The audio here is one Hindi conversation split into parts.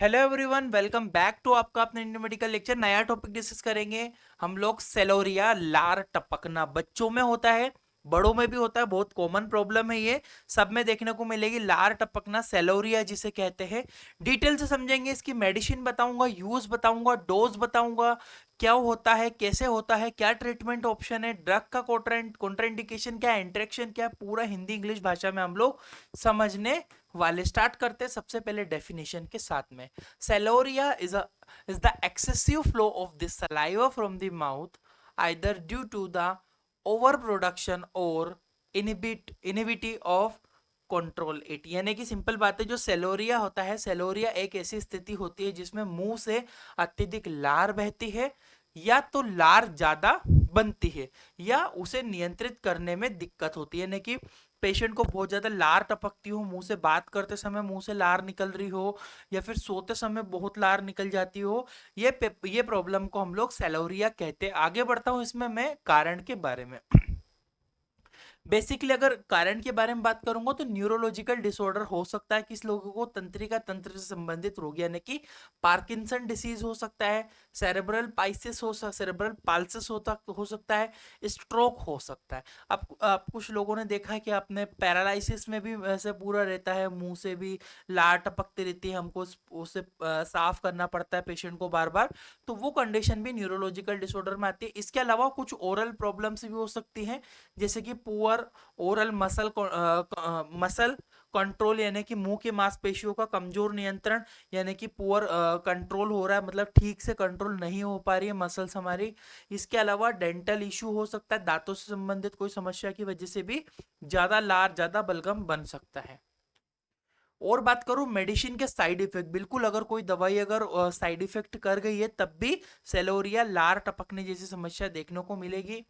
Hello everyone, welcome back to आपका अपना इंडियन मेडिकल लेक्चर। नया टॉपिक डिस्कस करेंगे हम लोग। सेलोरिया, लार टपकना बच्चों में होता है, बड़ों में भी होता है, बहुत कॉमन प्रॉब्लम है ये, सब में देखने को मिलेगी। लार टपकना, सेलोरिया जिसे कहते हैं। डिटेल से समझेंगे, इसकी मेडिसिन बताऊंगा, यूज बताऊंगा, डोज बताऊंगा, क्या होता है, कैसे होता है, क्या ट्रीटमेंट ऑप्शन है, ड्रग का कॉन्ट्राइंडिकेशन क्या है, इंटरेक्शन क्या है, पूरा हिंदी इंग्लिश भाषा में हम लोग समझने वाले। स्टार्ट करते हैं सबसे पहले डेफिनेशन के साथ में। Saliva is the excessive flow of the saliva from the mouth, either due to the overproduction or inability of control it. यानी कि सिंपल बात है, जो सेलोरिया होता है, सेलोरिया एक ऐसी स्थिति होती है जिसमें मुंह से अत्यधिक लार बहती है, या तो लार ज्यादा बनती है, या उसे नियंत्रित करने में दिक्कत होती है। यानी कि पेशेंट को बहुत ज्यादा लार टपकती हो, मुंह से बात करते समय मुंह से लार निकल रही हो, या फिर सोते समय बहुत लार निकल जाती हो, ये प्रॉब्लम को हम लोग सेलोरिया कहते हैं। आगे बढ़ता हूं इसमें मैं कारण के बारे में। बेसिकली अगर कारण के बारे में बात करूंगा तो न्यूरोलॉजिकल डिसऑर्डर हो सकता है, किस लोगों को तंत्रिका तंत्र से संबंधित रोग, यानी कि पार्किंसन डिसीज हो सकता है, सेरेब्रल पाइसिस सेरेब्रल पाल्सिस हो सकता है, स्ट्रोक हो सकता है। अब कुछ लोगों ने देखा है कि आपने पैरालिसिस में भी वैसे पूरा रहता है, मुंह से भी लार टपकती रहती है, हमको उसे साफ करना पड़ता है पेशेंट को बार बार। तो वो कंडीशन भी न्यूरोलॉजिकल डिसऑर्डर में आती है। इसके अलावा कुछ ओरल प्रॉब्लम्स भी हो सकती हैं, जैसे कि पुअर ओरल मसल कंट्रोल, यानी कि मुंह की मांसपेशियों का कमजोर नियंत्रण, यानी कि पुअर कंट्रोल हो रहा है, मतलब ठीक से कंट्रोल नहीं हो पा रही है मसल्स हमारी। इसके अलावा डेंटल इश्यू हो सकता है, दांतों से संबंधित कोई समस्या की वजह से भी ज्यादा लार, ज्यादा बलगम बन सकता है। और बात करूं मेडिसिन के साइड इफेक्ट, बिल्कुल अगर कोई दवाई अगर साइड इफेक्ट कर गई है तब भी सेलोरिया, लार टपकने जैसी समस्या देखने को मिलेगी।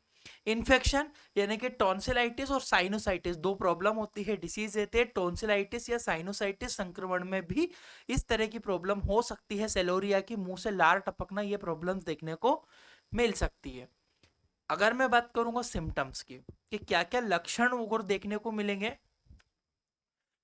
इन्फेक्शन, यानी कि टॉन्सिलाइटिस और साइनोसाइटिस, दो प्रॉब्लम होती है, डिसीज रहते हैं। टॉन्सिलाइटिस या साइनोसाइटिस संक्रमण में भी इस तरह की प्रॉब्लम हो सकती है, सेलोरिया की मुंह से लार टपकना, ये प्रॉब्लम्स देखने को मिल सकती है। अगर मैं बात करूंगा सिम्टम्स की कि क्या क्या लक्षण और देखने को मिलेंगे,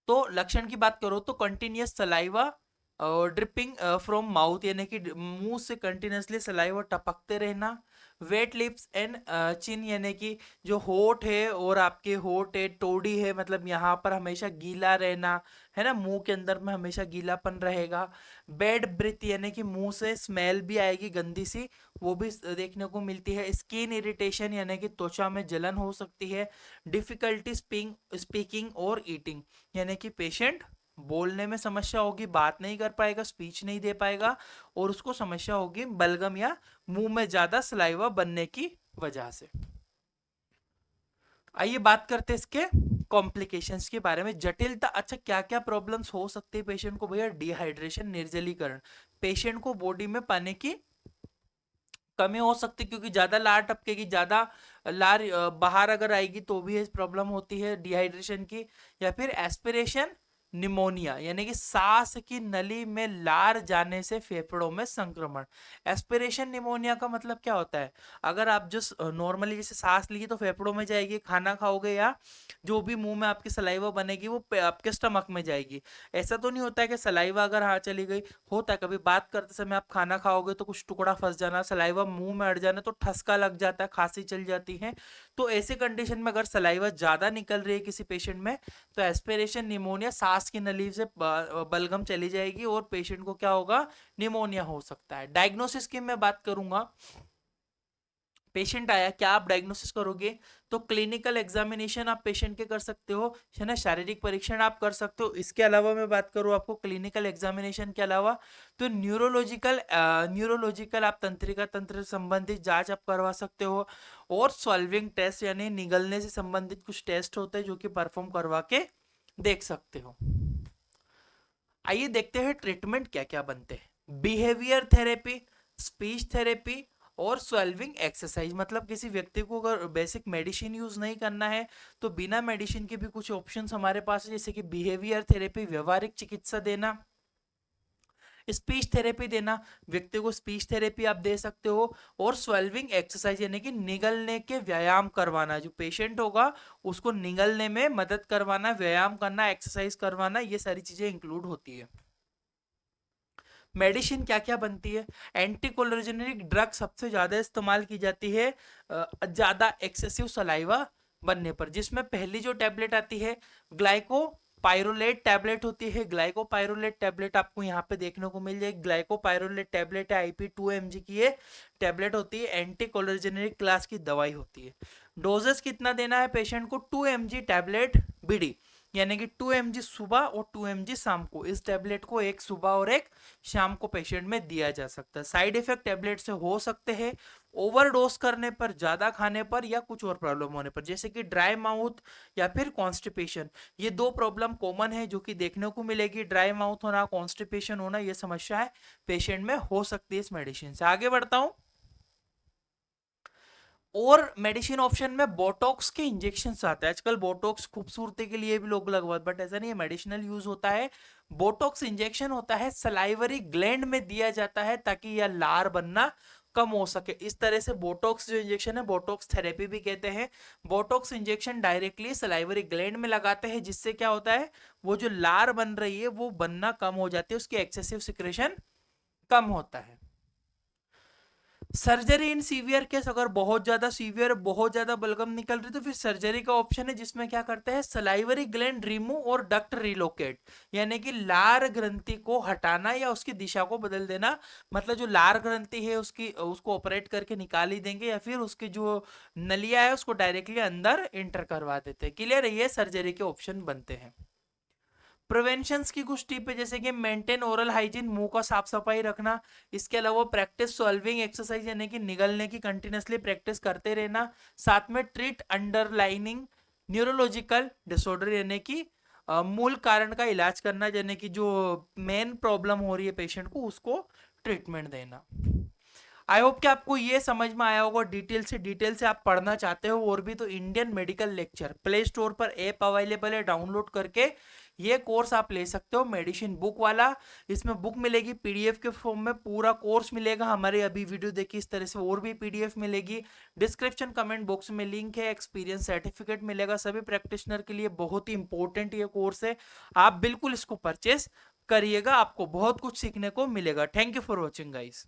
तो लक्षण की बात करो तो continuous saliva dripping from mouth, यानी कि मुंह से कंटिन्यूसली सलाइवा टपकते रहना। वेट लिप्स एंड चिन, यानी कि जो होठ है और आपके होठ है, टोडी है, मतलब यहाँ पर हमेशा गीला रहना, है ना, मुंह के अंदर में हमेशा गीलापन रहेगा। बैड ब्रिथ, यानी कि मुंह से स्मेल भी आएगी गंदी सी, वो भी देखने को मिलती है। स्किन इरिटेशन, यानी कि त्वचा में जलन हो सकती है। डिफिकल्टी स्पीकिंग और ईटिंग, यानी कि पेशेंट बोलने में समस्या होगी, बात नहीं कर पाएगा, स्पीच नहीं दे पाएगा, और उसको समस्या होगी बलगम या मुंह में ज्यादा सलाइवा बनने की वजह से। आइए बात करते हैं इसके कॉम्प्लिकेशंस के बारे में, जटिलता। अच्छा, क्या क्या प्रॉब्लम्स हो सकती है पेशेंट को? भैया डिहाइड्रेशन, निर्जलीकरण, पेशेंट को बॉडी में पानी की कमी हो सकती है, क्योंकि ज्यादा लार टपकेगी, ज्यादा लार बाहर अगर आएगी तो भी प्रॉब्लम होती है डिहाइड्रेशन की। या फिर एस्पिरेशन निमोनिया, यानी कि सांस की नली में लार जाने से फेफड़ों में संक्रमण। एस्पिरेशन निमोनिया का मतलब क्या होता है? अगर आप जो नॉर्मली जैसे सांस ली तो फेफड़ों में जाएगी, खाना खाओगे या जो भी मुंह में आपकी सलाइवा बनेगी वो आपके स्टमक में जाएगी। ऐसा तो नहीं होता है कि सलाइवा अगर हाँ चली गई, होता है कभी बात करते समय आप खाना खाओगे तो कुछ टुकड़ा फंस जाना, सलाइवा मुंह में अड़ जाना, तो ठसका लग जाता है, खांसी चल जाती है। तो ऐसे कंडीशन में अगर सलाइवा ज्यादा निकल रही है किसी पेशेंट में, तो एस्पिरेशन निमोनिया, सांस की नली से बलगम चली जाएगी और पेशेंट को क्या होगा, निमोनिया हो सकता है। डायग्नोसिस की मैं बात करूंगा, पेशेंट आया, क्या आप डायग्नोसिस करोगे? तो क्लिनिकल एग्जामिनेशन आप पेशेंट के कर सकते हो, है ना, शारीरिक परीक्षण आप कर सकते हो। इसके अलावा मैं बात करूँ आपको क्लिनिकल एग्जामिनेशन के अलावा, तो न्यूरोलॉजिकल आप तंत्रिका तंत्र से संबंधित जांच आप करवा सकते हो, और सॉल्विंग टेस्ट, यानी निगलने से संबंधित कुछ टेस्ट होते हैं जो कि परफॉर्म करवा के देख सकते हो। आइए देखते हैं ट्रीटमेंट क्या क्या बनते हैं। बिहेवियर थेरेपी, स्पीच थेरेपी और सॉल्विंग एक्सरसाइज, मतलब किसी व्यक्ति को अगर बेसिक मेडिसिन यूज नहीं करना है तो बिना मेडिसिन के भी कुछ ऑप्शंस हमारे पास है, जैसे कि बिहेवियर थेरेपी, व्यवहारिक चिकित्सा देना, स्पीच थेरेपी देना, व्यक्ति को स्पीच थेरेपी आप दे सकते हो, और स्वेल्विंग एक्सरसाइज, यानी कि निगलने के व्यायाम करवाना, जो पेशेंट होगा उसको निगलने में मदद करवाना, व्यायाम करना, एक्सरसाइज करवाना, ये सारी चीजें इंक्लूड होती है। मेडिसिन क्या क्या बनती है? एंटीकोलिनर्जिक ड्रग सबसे ज्यादा इस्तेमाल की जाती है ज्यादा एक्सेसिव सलाइवा बनने पर, जिसमें पहली जो टैबलेट आती है ग्लाइकोपाइरोलेट टैबलेट होती है। ग्लाइकोपाइरोलेट टैबलेट आपको यहाँ पे देखने को मिल जाएगी। ग्लाइकोपाइरोलेट टैबलेट है IP 2 mg की ये टैबलेट होती है, एंटीकोलिनर्जिक क्लास की दवाई होती है। डोजेस कितना देना है पेशेंट को? 2 mg टैबलेट बीडी, यानी कि 2 mg सुबह और 2 mg शाम को। इस टैबलेट को एक सुबह और एक शाम को पेशेंट में दिया जा सकता है। साइड इफेक्ट टैबलेट से हो सकते हैं ओवरडोज करने पर, ज्यादा खाने पर, या कुछ और प्रॉब्लम होने पर, जैसे कि ड्राई माउथ या फिर कॉन्स्टिपेशन। ये दो प्रॉब्लम कॉमन है जो कि देखने को मिलेगी। ड्राई माउथ होना, कॉन्स्टिपेशन होना, ये समस्या है पेशेंट में हो सकती है इस मेडिसिन से। आगे बढ़ता हूं। और मेडिसिन ऑप्शन में बोटॉक्स के इंजेक्शन आते हैं आजकल। बोटॉक्स खूबसूरती के लिए भी लोग लगवाते, बट ऐसा नहीं है, मेडिसिनल यूज होता है। बोटॉक्स इंजेक्शन होता है सलाइवरी ग्लैंड में दिया जाता है ताकि यह लार बनना कम हो सके। इस तरह से बोटॉक्स जो इंजेक्शन है, बोटॉक्स थेरेपी भी कहते हैं। Botox injection directly salivary gland में लगाते हैं, जिससे क्या होता है, वो जो लार बन रही है वो बनना कम हो जाती है, उसकी एक्सेसिव सिक्रेशन कम होता है। सर्जरी इन सीवियर केस, अगर बहुत ज्यादा सीवियर, बहुत ज्यादा बलगम निकल रही तो फिर सर्जरी का ऑप्शन है, जिसमें क्या करते हैं, सलाइवरी ग्लैंड रिमूव और डक्ट रिलोकेट, यानी कि लार ग्रंथि को हटाना या उसकी दिशा को बदल देना। मतलब जो लार ग्रंथि है उसकी उसको ऑपरेट करके निकाल ही देंगे, या फिर उसकी जो नलिया है उसको डायरेक्टली अंदर इंटर करवा देते हैं। क्लियर है? ये सर्जरी के ऑप्शन बनते हैं। प्रिवेंशन की कुछ टिप है, जैसे कि मेंटेन ओरल हाइजीन, मुंह का साफ सफाई रखना। इसके अलावा प्रैक्टिस सॉल्विंग एक्सरसाइज, यानी कि निगलने की कंटिन्यूसली प्रैक्टिस करते रहना। साथ में ट्रीट अंडरलाइनिंग न्यूरोलॉजिकल डिसऑर्डर, यानी कि मूल कारण का इलाज करना, यानी कि जो मेन प्रॉब्लम हो रही है पेशेंट को उसको ट्रीटमेंट देना। आई होप कि आपको ये समझ में आया होगा। डिटेल से आप पढ़ना चाहते हो और भी, तो Indian medical lecture play store पर ऐप अवेलेबल है, डाउनलोड करके ये कोर्स आप ले सकते हो, मेडिसिन बुक वाला। इसमें बुक मिलेगी PDF के फॉर्म में, पूरा कोर्स मिलेगा। हमारे अभी वीडियो देखी इस तरह से और भी PDF मिलेगी। डिस्क्रिप्शन कमेंट बॉक्स में लिंक है, एक्सपीरियंस सर्टिफिकेट मिलेगा सभी प्रैक्टिशनर के लिए। बहुत ही इंपॉर्टेंट ये कोर्स है, आप बिल्कुल इसको परचेस करिएगा, आपको बहुत कुछ सीखने को मिलेगा। Thank you for watching guys.